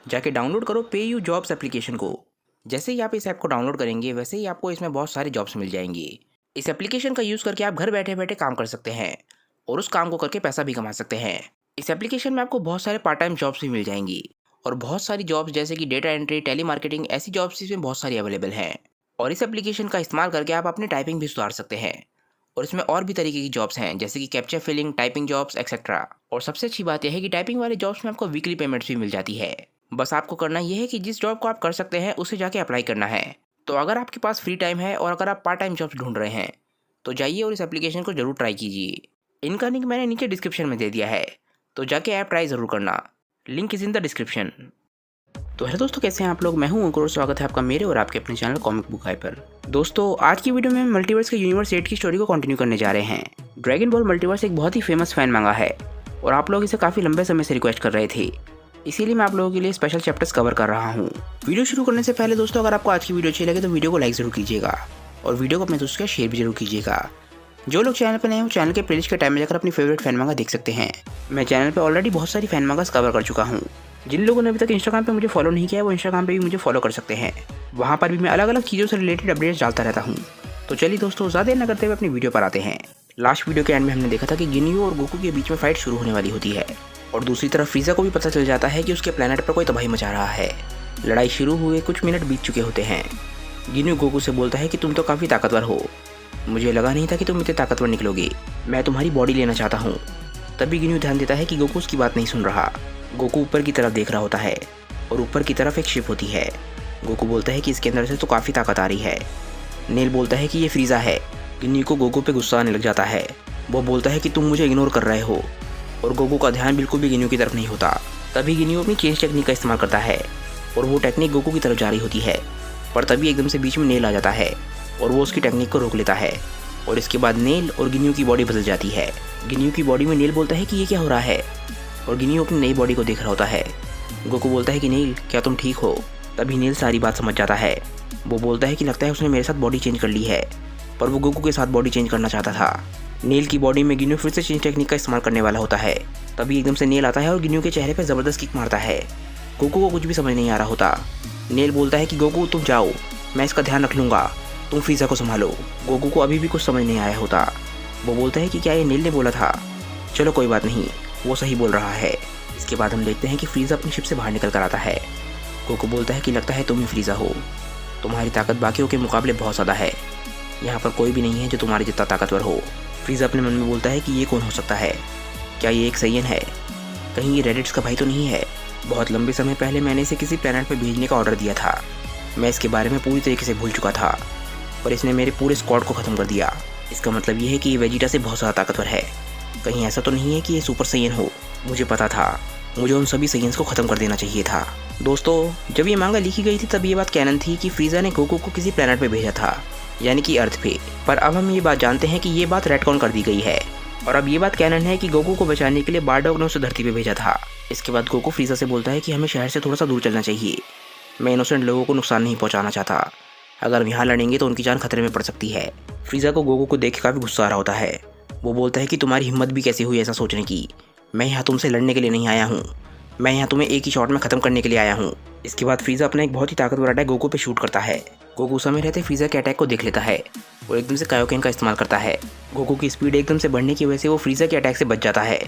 जाके डाउनलोड करो पे यू जॉब्स एप्लीकेशन को। जैसे ही आप इस ऐप को डाउनलोड करेंगे वैसे ही आपको इसमें बहुत सारे जॉब्स मिल जाएंगे। इस एप्लीकेशन का यूज़ करके आप घर बैठे बैठे काम कर सकते हैं और उस काम को करके पैसा भी कमा सकते हैं। इस एप्लीकेशन में आपको बहुत सारे पार्ट टाइम जॉब्स भी मिल जाएंगी और बहुत सारी जॉब्स जैसे कि डेटा एंट्री, टेली मार्केटिंग, ऐसी जॉब्स इसमें बहुत सारी अवेलेबल हैं। और इस एप्लीकेशन का इस्तेमाल करके आप अपनी टाइपिंग भी सुधार सकते हैं। और इसमें और भी तरीके की जॉब्स हैं जैसे कि captcha filling, typing jobs etcetera. और सबसे अच्छी बात यह है कि टाइपिंग वाले जॉब्स में आपको वीकली पेमेंट्स भी मिल जाती है। बस आपको करना यह है कि जिस जॉब को आप कर सकते हैं उसे जाके अप्लाई करना है। तो अगर आपके पास फ्री टाइम है और अगर आप पार्ट टाइम जॉब्स ढूंढ रहे हैं तो जाइए और इस एप्लीकेशन को जरूर ट्राई कीजिए। इनका लिंक मैंने नीचे डिस्क्रिप्शन में दे दिया है, तो जाके ऐप ट्राई ज़रूर करना। Link is in the description. तो हेलो दोस्तों, कैसे हैं आप लोग? मैं हूं अंकुर और स्वागत है आपका मेरे और आपके अपने चैनल कॉमिक बुक हाई पर। दोस्तों, आज की वीडियो में हम मल्टीवर्स के यूनिवर्स 8 की स्टोरी को कंटिन्यू करने जा रहे हैं। ड्रैगन बॉल मल्टीवर्स एक बहुत ही फेमस फैन मांगा है और आप लोग इसे काफ़ी लंबे समय से रिक्वेस्ट कर रहे थे, इसीलिए मैं आप लोगों के लिए स्पेशल चैप्टर्स कवर कर रहा हूँ। वीडियो शुरू करने से पहले दोस्तों, अगर आपको आज की वीडियो अच्छी लगे तो वीडियो को लाइक ज़रूर कीजिएगा और वीडियो को अपने दोस्तों के शेयर भी जरूर कीजिएगा। जो लोग चैनल पर नए हो, चैनल के प्लेलिस्ट के टाइम में जाकर अपनी फेवरेट फैन मांगा देख सकते हैं। मैं चैनल पर ऑलरेडी बहुत सारी फैन मांगास कवर कर चुका हूँ। जिन लोगों ने अभी तक इंस्टाग्राम पे मुझे फॉलो नहीं किया है वो इंस्टाग्राम पे भी मुझे फॉलो कर सकते हैं। वहाँ पर भी मैं अलग अलग चीज़ों से रिलेटेड अपडेट्स डालता रहता हूँ। तो चलिए दोस्तों, ज़्यादा देर न करते हुए अपनी वीडियो पर आते हैं। लास्ट वीडियो के एंड में हमने देखा था कि गिनियो और गोकू के बीच में फाइट शुरू होने वाली होती है और दूसरी तरफ फ्रीजा को भी पता चल जाता है कि उसके प्लेनेट पर कोई तबाही मचा रहा है। लड़ाई शुरू हुए कुछ मिनट बीत चुके होते हैं। गिनियो गोकू से बोलता है कि तुम तो काफ़ी ताकतवर हो, मुझे लगा नहीं था कि तुम इतने ताकतवर निकलोगे, मैं तुम्हारी बॉडी लेना चाहता हूँ। तभी गिनियो ध्यान देता है कि गोकू उसकी बात नहीं सुन रहा। गोकू ऊपर की तरफ देख रहा होता है और ऊपर की तरफ एक शिप होती है। गोकू बोलता है कि इसके अंदर से तो काफ़ी ताकत आ रही है। नेल बोलता है कि ये फ्रीजा है। गिनियो को गोकू पे गुस्सा आने लग जाता है। वो बोलता है कि तुम मुझे इग्नोर कर रहे हो और गोकू का ध्यान बिल्कुल भी गिनियो की तरफ नहीं होता। तभी गिनियो अपनी चेंज टेक्निक का इस्तेमाल करता है और वो टेक्निक गोकू की तरफ जा रही होती है, पर तभी एकदम से बीच में नेल आ जाता है और वो उसकी टेक्निक को रोक लेता है। और इसके बाद नेल और गिनियो की बॉडी बदल जाती है। गिनियो की बॉडी में नेल बोलता है कि ये क्या हो रहा है और गिनियो अपनी नई बॉडी को देख रहा होता है। गोकू बोलता है कि नेल, क्या तुम ठीक हो? तभी नेल सारी बात समझ जाता है। वो बोलता है कि लगता है उसने मेरे साथ बॉडी चेंज कर ली है, पर वो गोकू के साथ बॉडी चेंज करना चाहता था। नेल की बॉडी में गिनियो फिर से चेंज टेक्निक का इस्तेमाल करने वाला होता है। तभी एकदम से नेल आता है और गिनियो के चेहरे पर ज़बरदस्त किक मारता है। गोकू को कुछ भी समझ नहीं आ रहा होता। नेल बोलता है कि गोकू तुम जाओ, मैं इसका ध्यान रख लूँगा, तुम फ्रीजा को संभालो। गोकू को अभी भी कुछ समझ नहीं आया होता। वो बोलता है कि क्या ये नेल ने बोला था? चलो कोई बात नहीं, वो सही बोल रहा है। इसके बाद हम देखते हैं कि फ्रीजा अपनी शिप से बाहर निकल कर आता है। गोकू बोलता है कि लगता है तुम ही फ्रीजा हो, तुम्हारी ताकत बाकियों के मुकाबले बहुत ज़्यादा है, यहाँ पर कोई भी नहीं है जो तुम्हारे जितना ताकतवर हो। फ्रीजा अपने मन में बोलता है कि ये कौन हो सकता है? क्या ये एक सैयन है? कहीं ये रेडिट्स का भाई तो नहीं है? बहुत लंबे समय पहले मैंने इसे किसी प्लैनेट पर भेजने का ऑर्डर दिया था। मैं इसके बारे में पूरी तरीके से भूल चुका था, पर इसने मेरे पूरे स्क्वाड को ख़त्म कर दिया। इसका मतलब ये है कि ये वेजिटा से बहुत ज़्यादा ताकतवर है। कहीं ऐसा तो नहीं है कि ये सुपर सैयन हो? मुझे पता था, मुझे उन सभी सैयन्स को ख़त्म कर देना चाहिए था। दोस्तों, जब ये मांगा लिखी गई थी तब ये बात कैनन थी कि फ्रीजा ने गोकू को किसी प्लैनेट पे भेजा था, यानी कि अर्थ पे। पर अब हम ये बात जानते हैं कि ये बात रेटकॉन कर दी गई है और अब ये बात कैनन है कि गोकू को बचाने के लिए बारडॉग ने उसे धरती पे भेजा था। इसके बाद गोकू फ्रीजा से बोलता है कि हमें शहर से थोड़ा सा दूर चलना चाहिए। मैं इनोसेंट लोगों को नुकसान नहीं पहुँचाना चाहता, अगर हम यहाँ लड़ेंगे तो उनकी जान खतरे में पड़ सकती है। फ्रीजा को गोकू को देख के काफ़ी गुस्सा आ रहा होता है। वो बोलता है कि तुम्हारी हिम्मत भी कैसे हुई ऐसा सोचने की? मैं यहाँ तुमसे लड़ने के लिए नहीं आया हूँ, मैं यहाँ तुम्हें एक ही शॉट में ख़त्म करने के लिए आया हूँ। इसके बाद फ्रीजा अपना एक बहुत ही ताकतवर अटैक गोकू पे शूट करता है। गोकू समय रहते फ्रीजा के अटैक को देख लेता है और एकदम से कायोकेन का इस्तेमाल करता है। गोकू की स्पीड एकदम से बढ़ने की वजह से वो फ्रीजा के अटैक से बच जाता है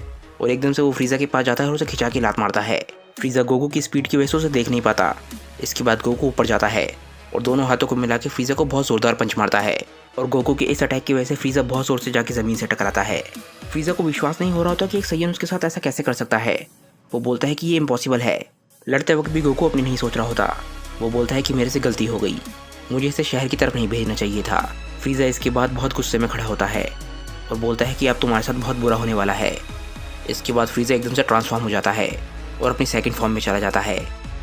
और एकदम से वो फ्रीजा के पास जाता है और उसे खिंचा के लात मारता है। फ्रीजा गोकू की स्पीड की वजह से उसे देख नहीं पाता। इसके बाद गोकू ऊपर जाता है और दोनों हाथों को मिला के फ्रीजा को बहुत ज़ोरदार पंच मारता है और गोकू के इस अटैक की वजह से फ्रीजा बहुत ज़ोर से जाके ज़मीन से टकराता है। फ्रीजा को विश्वास नहीं हो रहा होता कि एक सैयन उसके साथ ऐसा कैसे कर सकता है। वो बोलता है कि ये इम्पॉसिबल है। लड़ते वक्त भी गोकू अपनी नहीं सोच रहा होता। वो बोलता है कि मेरे से गलती हो गई, मुझे इसे शहर की तरफ नहीं भेजना चाहिए था। फ्रीजा इसके बाद बहुत गुस्से में खड़ा होता है और बोलता है कि अब तुम्हारे साथ बहुत बुरा होने वाला है। इसके बाद फ्रीजा एकदम से ट्रांसफॉर्म हो जाता है और अपनी सेकंड फॉर्म में चला जाता है।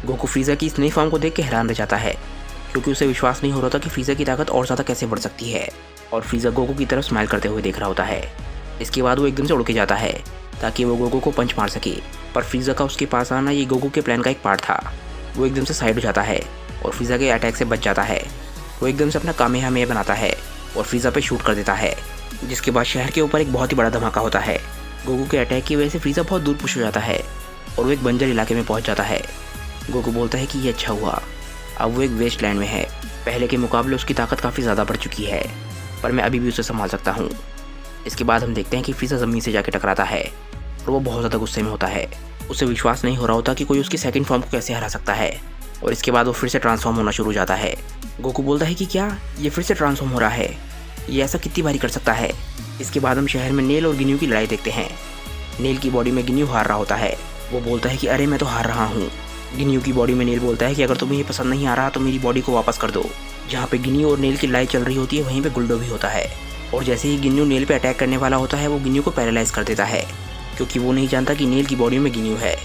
गोकू फ्रीजा की इस नई फॉर्म को देख के हैरान रह जाता है, क्योंकि उसे विश्वास नहीं हो रहा था कि फ्रीजा की ताकत और ज़्यादा कैसे बढ़ सकती है। और फ्रीजा गोकू की तरफ स्माइल करते हुए देख रहा होता है। इसके बाद वो एकदम से उड़ के जाता है ताकि वो गोकू को पंच मार सके, पर फ्रीजा का उसके पास आना ये गोकू के प्लान का एक पार्ट था। वो एकदम से साइड हो जाता है और फ्रीजा के अटैक से बच जाता है। वो एकदम से अपना कामेहामेहा बनाता है और फ्रीजा पे शूट कर देता है, जिसके बाद शहर के ऊपर एक बहुत ही बड़ा धमाका होता है। गोकू के अटैक की वजह से फ्रीजा बहुत दूर पुश हो जाता है और वो एक बंजर इलाके में पहुंच जाता है। गोकू बोलता है कि ये अच्छा हुआ, अब वो एक वेस्टलैंड में है। पहले के मुकाबले उसकी ताकत काफ़ी ज़्यादा बढ़ चुकी है, पर मैं अभी भी उसे संभाल सकता हूँ। इसके बाद हम देखते हैं कि फ्रीज़ा ज़मीन से जाके टकराता है और वो बहुत ज़्यादा गुस्से में होता है। उसे विश्वास नहीं हो रहा होता कि कोई उसकी सेकंड फॉर्म को कैसे हरा सकता है, और इसके बाद वो फिर से ट्रांसफॉर्म होना शुरू हो जाता है। गोकू बोलता है कि क्या ये फिर से ट्रांसफॉर्म हो रहा है, ये ऐसा कितनी बारी कर सकता है। इसके बाद हम शहर में नेल और गिन्यू की लड़ाई देखते हैं। नेल की बॉडी में गिन्यू हार रहा होता है। वो बोलता है कि अरे मैं तो हार रहा हूँ। गिन्यू की बॉडी में नेल बोलता है कि अगर तुम्हें ये पसंद नहीं आ रहा तो मेरी बॉडी को वापस कर दो। जहाँ पे गिन्यू और नेल की लड़ाई चल रही होती है वहीं पे गुल्डो भी होता है, और जैसे ही गिन्यू नेल पे अटैक करने वाला होता है वो गिन्यू को पैरालाइज कर देता है, क्योंकि वो नहीं जानता कि नेल की बॉडी में गिन्यू है।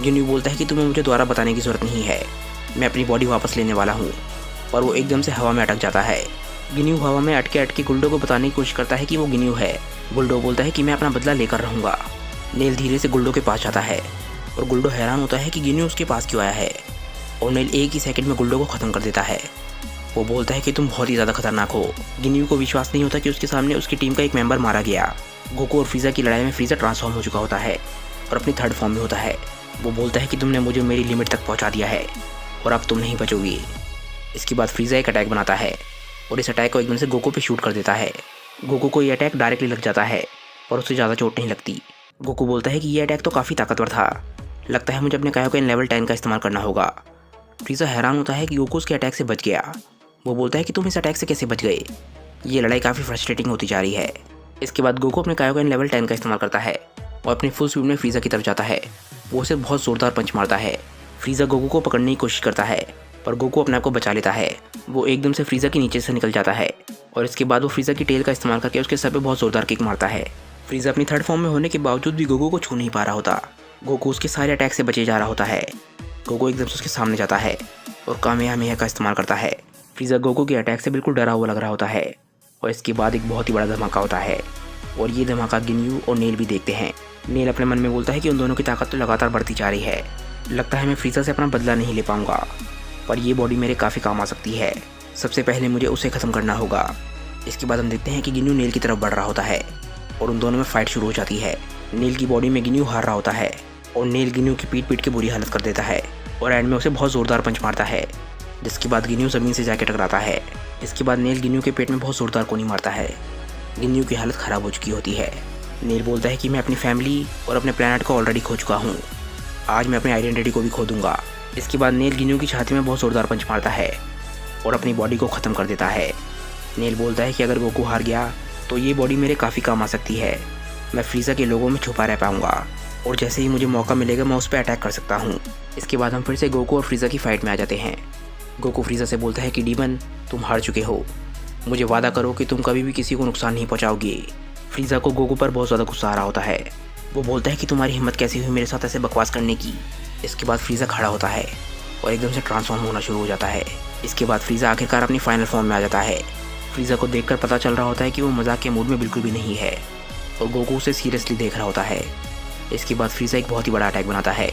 गिन्यू बोलता है कि तुम्हें मुझे दोबारा बताने की ज़रूरत नहीं है, मैं अपनी बॉडी वापस लेने वाला हूँ। और वो एकदम से हवा में अटक जाता है। गिन्यू हवा में अटके अटके गुल्डो को बताने की कोशिश करता है कि वो गिन्यू है। गुल्डो बोलता है कि मैं अपना बदला लेकर रहूँगा। नेल धीरे से गुल्डो के पास जाता है और गुल्डो हैरान होता है कि गिन्यू उसके पास क्यों आया है, और नेल एक ही सेकंड में गुल्डो को ख़त्म कर देता है। वो बोलता है कि तुम बहुत ही ज़्यादा खतरनाक हो। गिन्यू को विश्वास नहीं होता कि उसके सामने उसकी टीम का एक मेंबर मारा गया। गोकू और फ्रीज़ा की लड़ाई में फ्रीज़ा ट्रांसफॉर्म हो चुका होता है और अपनी थर्ड फॉर्म में होता है। वो बोलता है कि तुमने मुझे मेरी लिमिट तक पहुंचा दिया है और अब तुम नहीं बचोगी। इसके बाद फ्रीज़ा एक अटैक बनाता है और इस अटैक को एकदम से गोकू पे शूट कर देता है। गोकू को ये अटैक डायरेक्टली लग जाता है और उससे ज़्यादा चोट नहीं लगती। गोकू बोलता है कि ये अटैक तो काफ़ी ताकतवर था, लगता है मुझे अपने कायोकेन लेवल 10 का इस्तेमाल करना होगा। फ्रीज़ा हैरान होता है कि गोकू उसके अटैक से बच गया। वो बोलता है कि तुम इस अटैक से कैसे बच गए। ये लड़ाई काफ़ी फ्रस्ट्रेटिंग होती जा रही है। इसके बाद गोकू अपने कायोकेन लेवल 10 का इस्तेमाल करता है और अपनी फुल स्पीड में फ्रीज़ा की तरफ जाता है। वो उसे बहुत ज़ोरदार पंच मारता है। फ्रीज़ा गोकू को पकड़ने की कोशिश करता है, पर गोकू अपने आप को बचा लेता है। वो एकदम से फ्रीज़ा के नीचे से निकल जाता है और इसके बाद वो फ्रीज़ा की टेल का इस्तेमाल करके उसके सर पे बहुत ज़ोरदार किक मारता है। फ्रीज़ा अपनी थर्ड फॉर्म में होने के बावजूद भी गोकू को छू नहीं पा रहा होता। गोकू उसके सारे अटैक से बचे जा रहा होता है। गोकू एकदम से उसके सामने जाता है और कामेहामेहा का इस्तेमाल करता है। फ्रीज़ा गोकू के अटैक से बिल्कुल डरा हुआ लग रहा होता है और इसके बाद एक बहुत ही बड़ा धमाका होता है, और ये धमाका गिन्यू और नेल भी देखते हैं। नेल अपने मन में बोलता है कि उन दोनों की ताकत तो लगातार बढ़ती जा रही है, लगता है मैं फ्रीज़ा से अपना बदला नहीं ले पाऊंगा, पर ये बॉडी मेरे काफ़ी काम आ सकती है। सबसे पहले मुझे उसे ख़त्म करना होगा। इसके बाद हम देखते हैं कि गिन्यू नेल की तरफ बढ़ रहा होता है और उन दोनों में फाइट शुरू हो जाती है। नेल की बॉडी में गिन्यू हार रहा होता है और नेल गिन्यू की पीट के बुरी हालत कर देता है और एंड में उसे बहुत ज़ोरदार पंच मारता है, जिसके बाद गिन्यू ज़मीन से जाके टकराता है। इसके बाद नेल गिन्यू के पेट में बहुत ज़ोरदार कोनी मारता है। गिन्यू की हालत ख़राब हो चुकी होती है। नेल बोलता है कि मैं अपनी फैमिली और अपने प्लैनेट को ऑलरेडी खो चुका हूँ, आज मैं अपनी आइडेंटिटी को भी खो दूंगा। इसके बाद नेल गिन्यू की छाती में बहुत ज़ोरदार पंच मारता है और अपनी बॉडी को ख़त्म कर देता है। नेल बोलता है कि अगर गोकू हार गया तो ये बॉडी मेरे काफ़ी काम आ सकती है, मैं फ्रीज़ा के लोगों में छुपा रह पाऊँगा और जैसे ही मुझे मौका मिलेगा मैं उस पर अटैक कर सकता हूँ। इसके बाद हम फिर से गोकू और फ्रीज़ा की फ़ाइट में आ जाते हैं। गोकू फ्रीज़ा से बोलता है कि डीमन तुम हार चुके हो, मुझे वादा करो कि तुम कभी भी किसी को नुकसान नहीं पहुँचाओगे। फ्रीज़ा को गोकू पर बहुत ज़्यादा गुस्सा आ रहा होता है। वो बोलता है कि तुम्हारी हिम्मत कैसी हुई मेरे साथ ऐसे बकवास करने की। इसके बाद फ्रीज़ा खड़ा होता है और एकदम से ट्रांसफॉर्म होना शुरू हो जाता है। इसके बाद फ्रीज़ा आखिरकार अपनी फाइनल फॉर्म में आ जाता है। फ्रीज़ा को देखकर पता चल रहा होता है कि वो मजाक के मूड में बिल्कुल भी नहीं है और गोकू उसे सीरियसली देख रहा होता है। इसके बाद फ्रीज़ा एक बहुत ही बड़ा अटैक बनाता है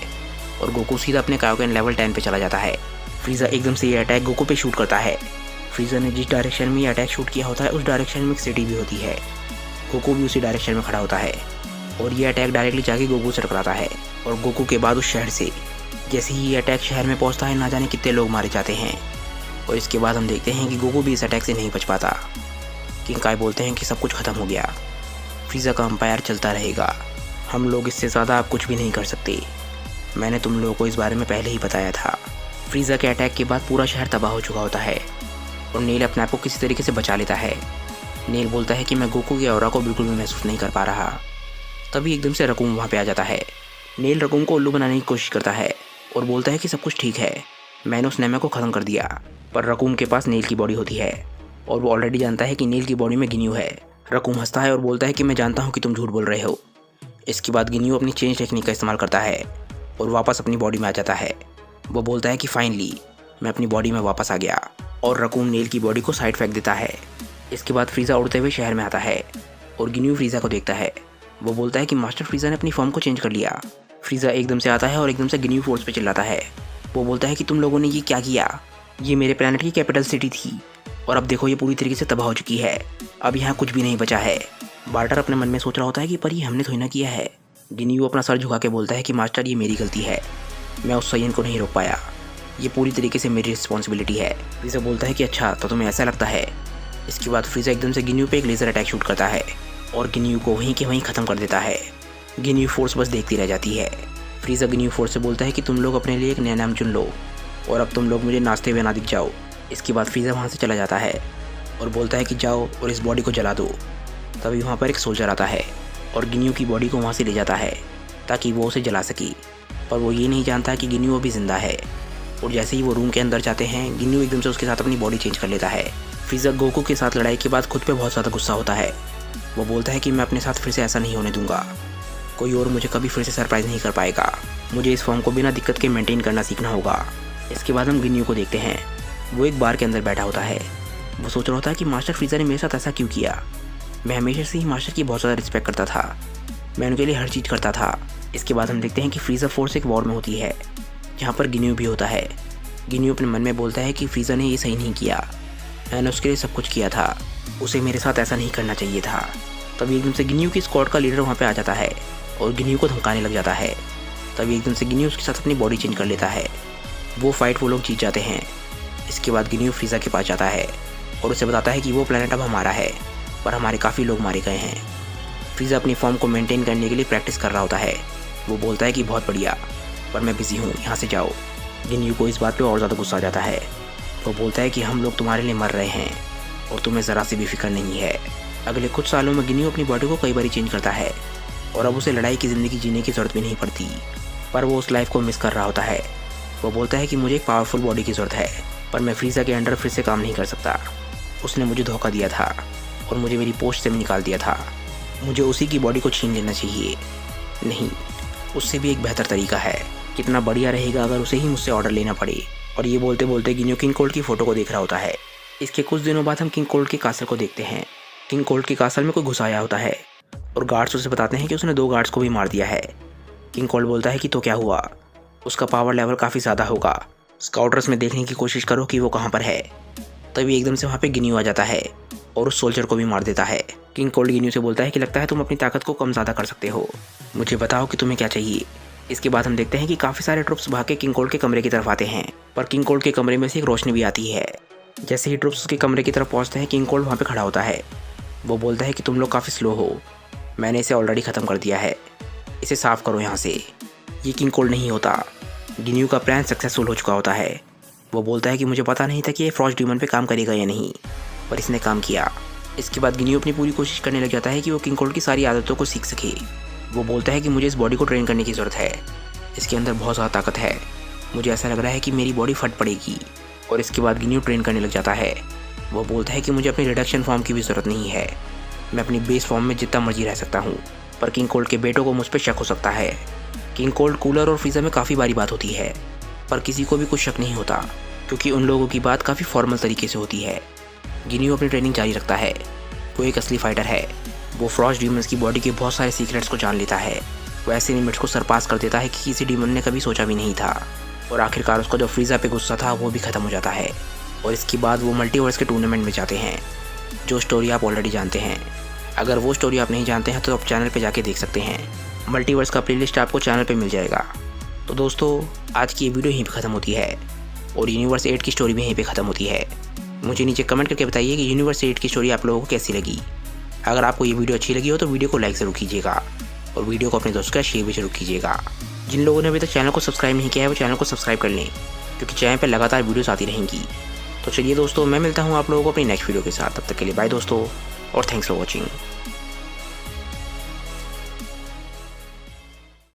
और गोकू सीधा अपने कायोकेन लेवल 10 पे चला जाता है। फ्रीज़ा एकदम से ये अटैक गोकू पे शूट करता है। फ्रीज़ा ने जिस डायरेक्शन में ये अटैक शूट किया होता है उस डायरेक्शन में एक सिटी भी होती है। गोकू भी उसी डायरेक्शन में खड़ा होता है और ये अटैक डायरेक्टली जाके गोकू से टकराता है और गोकू के बाद उस शहर से जैसे ही ये अटैक शहर में पहुंचता है ना जाने कितने लोग मारे जाते हैं। और इसके बाद हम देखते हैं कि गोकू भी इस अटैक से नहीं बच पाता। किंग काय बोलते हैं कि सब कुछ ख़त्म हो गया, फ्रीज़ा का अंपायर चलता रहेगा, हम लोग इससे ज़्यादा अब कुछ भी नहीं कर सकते, मैंने तुम लोगों को इस बारे में पहले ही बताया था। फ्रीज़ा के अटैक के बाद पूरा शहर तबाह हो चुका होता है और नील अपने आप को किसी तरीके से बचा लेता है। नील बोलता है कि मैं गोकू की ऑरा को बिल्कुल भी महसूस नहीं कर पा रहा। तभी एकदम से रकूम वहाँ पे आ जाता है। नील रकूम को उल्लू बनाने की कोशिश करता है और बोलता है कि सब कुछ ठीक है, मैंने उस नेमा को ख़त्म कर दिया। पर रकूम के पास नील की बॉडी होती है और वो ऑलरेडी जानता है कि नील की बॉडी में गिन्यू है। रकूम हंसता है और बोलता है कि मैं जानता हूँ कि तुम झूठ बोल रहे हो। इसके बाद गिन्यू अपनी चेंज टेक्निक का इस्तेमाल करता है और वापस अपनी बॉडी में आ जाता है। वो बोलता है कि फाइनली मैं अपनी बॉडी में वापस आ गया और रकूम नील की बॉडी को साइड फेंक देता है। इसके बाद फ्रीज़ा उड़ते हुए शहर में आता है और गिन्यू फ्रीज़ा को देखता है। वो बोलता है कि मास्टर फ्रीज़ा ने अपनी फॉर्म को चेंज कर लिया। फ्रीज़ा एकदम से आता है और एकदम से गिन्यू फोर्स पे चिल्लाता है। वो बोलता है कि तुम लोगों ने ये क्या किया, ये मेरे प्लैनेट की कैपिटल सिटी थी और अब देखो ये पूरी तरीके से तबाह हो चुकी है, अब यहाँ कुछ भी नहीं बचा है। बार्टर अपने मन में सोच रहा होता है कि पर ये हमने थोड़ी ना किया है। गिन्यू अपना सर झुका के बोलता है कि मास्टर ये मेरी गलती है, मैं उस साइन को नहीं रोक पाया। ये पूरी तरीके से मेरी रिस्पॉन्सिबिलिटी है। फ्रीज़ा बोलता है कि अच्छा तो तुम्हें ऐसा लगता है। इसके बाद फ्रीज़ा एकदम से गिन्यू पे एक लेज़र अटैक शूट करता है और गिन्यू को वहीं के वहीं ख़त्म कर देता है। गिन्यू फोर्स बस देखती रह जाती है। फ्रीज़ा गिन्यू फोर्स से बोलता है कि तुम लोग अपने लिए एक नया नाम चुन लो और अब तुम लोग मुझे नाचते हुए ना दिख जाओ। इसके बाद फ्रीज़ा वहाँ से चला जाता है और बोलता है कि जाओ और इस बॉडी को जला दो। तभी वहाँ पर एक सोल्जर आता है और गिन्यू की बॉडी को वहाँ से ले जाता है ताकि वो उसे जला सके, पर वो ये नहीं जानता कि गिन्यू अभी ज़िंदा है। और जैसे ही वो रूम के अंदर जाते हैं, गिन्यू एकदम से उसके साथ अपनी बॉडी चेंज कर लेता है। फ्रीज़ा गोकू के साथ लड़ाई के बाद खुद पे बहुत ज़्यादा गुस्सा होता है। वो बोलता है कि मैं अपने साथ फिर से ऐसा नहीं होने दूंगा। कोई और मुझे कभी फिर से सरप्राइज़ नहीं कर पाएगा। मुझे इस फॉर्म को बिना दिक्कत के मेंटेन करना सीखना होगा। इसके बाद हम गिन्यू को देखते हैं। वो एक बार के अंदर बैठा होता है। वो सोच रहा होता है कि मास्टर फ्रीज़ा ने मेरे साथ ऐसा क्यों किया। मैं हमेशा से ही मास्टर की बहुत ज़्यादा रिस्पेक्ट करता था। मैं उनके लिए हर चीज़ करता था। इसके बाद हम देखते हैं कि फ्रीज़ा फोर्स एक वॉर में होती है जहाँ पर गिन्यू भी होता है। गिन्यू अपने मन में बोलता है कि फ्रीज़ा ने ये सही नहीं किया। मैंने उसके लिए सब कुछ किया था। उसे मेरे साथ ऐसा नहीं करना चाहिए था। तभी एकदम से गिन्यू की स्क्वाड का लीडर वहाँ पे आ जाता है और गिन्यू को धमकाने लग जाता है। तभी एकदम से गिन्यू उसके साथ अपनी बॉडी चेंज कर लेता है। वो फाइट वो लोग जीत जाते हैं। इसके बाद गिन्यू फ्रीज़ा के पास जाता है और उसे बताता है कि वो प्लेनेट अब हमारा है, पर हमारे काफ़ी लोग मारे गए हैं। फ्रीज़ा अपनी फॉर्म को मेंटेन करने के लिए प्रैक्टिस कर रहा होता है। वो बोलता है कि बहुत बढ़िया, पर मैं बिज़ी हूँ, यहाँ से जाओ। गिन्यू को इस बात पे और ज़्यादा गुस्सा आ जाता है। वो बोलता है कि हम लोग तुम्हारे लिए मर रहे हैं और तुम्हें ज़रा सी भी फिक्र नहीं है। अगले कुछ सालों में गिन्यू अपनी बॉडी को कई बार चेंज करता है और अब उसे लड़ाई की ज़िंदगी जीने की ज़रूरत भी नहीं पड़ती, पर वो उस लाइफ को मिस कर रहा होता है। वो बोलता है कि मुझे एक पावरफुल बॉडी की ज़रूरत है, पर मैं फ्रीज़ा के अंडर फिर से काम नहीं कर सकता। उसने मुझे धोखा दिया था और मुझे मेरी पोस्ट से भी निकाल दिया था। मुझे उसी की बॉडी को छीन लेना चाहिए। नहीं, उससे भी एक बेहतर तरीका है। कितना बढ़िया रहेगा अगर उसे ही मुझसे ऑर्डर लेना पड़े। और ये बोलते बोलते गिन्यू किंग कोल्ड की फ़ोटो को देख रहा होता है। इसके कुछ दिनों बाद हम किंग कोल्ड के कासल को देखते हैं। किंग कोल्ड के कासल में कोई घुस आया होता है और गार्ड्स उसे बताते हैं कि उसने 2 गार्ड्स को भी मार दिया है। किंग कोल्ड बोलता है कि तो क्या हुआ, उसका पावर लेवल काफ़ी ज़्यादा होगा। स्काउटर्स में देखने की कोशिश करो कि वो कहाँ पर है। तभी एकदम से वहाँ पे गिन्यू आ जाता है और उस सोल्जर को भी मार देता है। किंग कोल्ड गिन्यू से बोलता है कि लगता है तुम अपनी ताकत को कम ज़्यादा कर सकते हो, मुझे बताओ कि तुम्हें क्या चाहिए। इसके बाद हम देखते हैं कि काफ़ी सारे ट्रुप्स भाग के किंग कोल्ड के कमरे की तरफ आते हैं, पर किंग कोल्ड के कमरे में से एक रोशनी भी आती है। जैसे ही ट्रुप्स उसके कमरे की तरफ पहुँचते हैं, किंग कोल्ड वहाँ पर खड़ा होता है। वो बोलता है कि तुम लोग काफ़ी स्लो हो, मैंने इसे ऑलरेडी ख़त्म कर दिया है, इसे साफ़ करो यहाँ से। ये किंग कोल्ड नहीं होता, गिन्यू का प्लान सक्सेसफुल हो चुका होता है। वो बोलता है कि मुझे पता नहीं था कि ये फ्रॉस्ट डीमन पे काम करेगा या नहीं, पर इसने काम किया। इसके बाद गिन्यू अपनी पूरी कोशिश करने लग जाता है कि वो किंग कोल्ड की सारी आदतों को सीख सके। वो बोलता है कि मुझे इस बॉडी को ट्रेन करने की ज़रूरत है, इसके अंदर बहुत ज़्यादा ताकत है, मुझे ऐसा लग रहा है कि मेरी बॉडी फट पड़ेगी। और इसके बाद गिन्यू ट्रेन करने लग जाता है। वो बोलता है कि मुझे अपनी रिडक्शन फॉर्म की भी ज़रूरत नहीं है, मैं अपनी बेस फॉर्म में जितना मर्जी रह सकता हूँ। पर किंग कोल्ड के बेटों को मुझ पर शक हो सकता है। किंग कोल्ड, कूलर और फ्रीज़ा में काफ़ी बारी बात होती है, पर किसी को भी कुछ शक नहीं होता क्योंकि उन लोगों की बात काफ़ी फॉर्मल तरीके से होती है। गिन्यू अपनी ट्रेनिंग जारी रखता है। वो एक असली फाइटर है। वो फ्रॉस्ट डीमंस की बॉडी के बहुत सारे सीक्रेट्स को जान लेता है। वो ऐसे लिमिट्स को सरपास कर देता है कि किसी डीमन ने कभी सोचा भी नहीं था। और आखिरकार उसका जो फ्रीज़ा पे गुस्सा था वो भी ख़त्म हो जाता है। और इसके बाद वो मल्टीवर्स के टूर्नामेंट में जाते हैं, जो स्टोरी आप ऑलरेडी जानते हैं। अगर वो स्टोरी आप नहीं जानते हैं तो आप चैनल पे जाके देख सकते हैं। मल्टीवर्स का प्लेलिस्ट आपको चैनल पे मिल जाएगा। तो दोस्तों, आज की ये वीडियो यहीं पे ख़त्म होती है और यूनिवर्स 8 की स्टोरी भी यहीं पे ख़त्म होती है। मुझे नीचे कमेंट करके बताइए कि यूनिवर्स 8 की स्टोरी आप लोगों को कैसी लगी। अगर आपको ये वीडियो अच्छी लगी हो तो वीडियो को लाइक ज़रूर कीजिएगा और वीडियो को अपने दोस्तों के साथ शेयर भी जरूर कीजिएगा। जिन लोगों ने अभी तक चैनल को सब्सक्राइब नहीं किया है वो चैनल को सब्सक्राइब कर लें, क्योंकि चैनल पर लगातार वीडियोस आती रहेंगी। तो चलिए दोस्तों, मैं मिलता हूँ आप लोगों को अपनी नेक्स्ट वीडियो के साथ। तब तक के लिए बाय दोस्तों और थैंक्स फॉर वॉचिंग।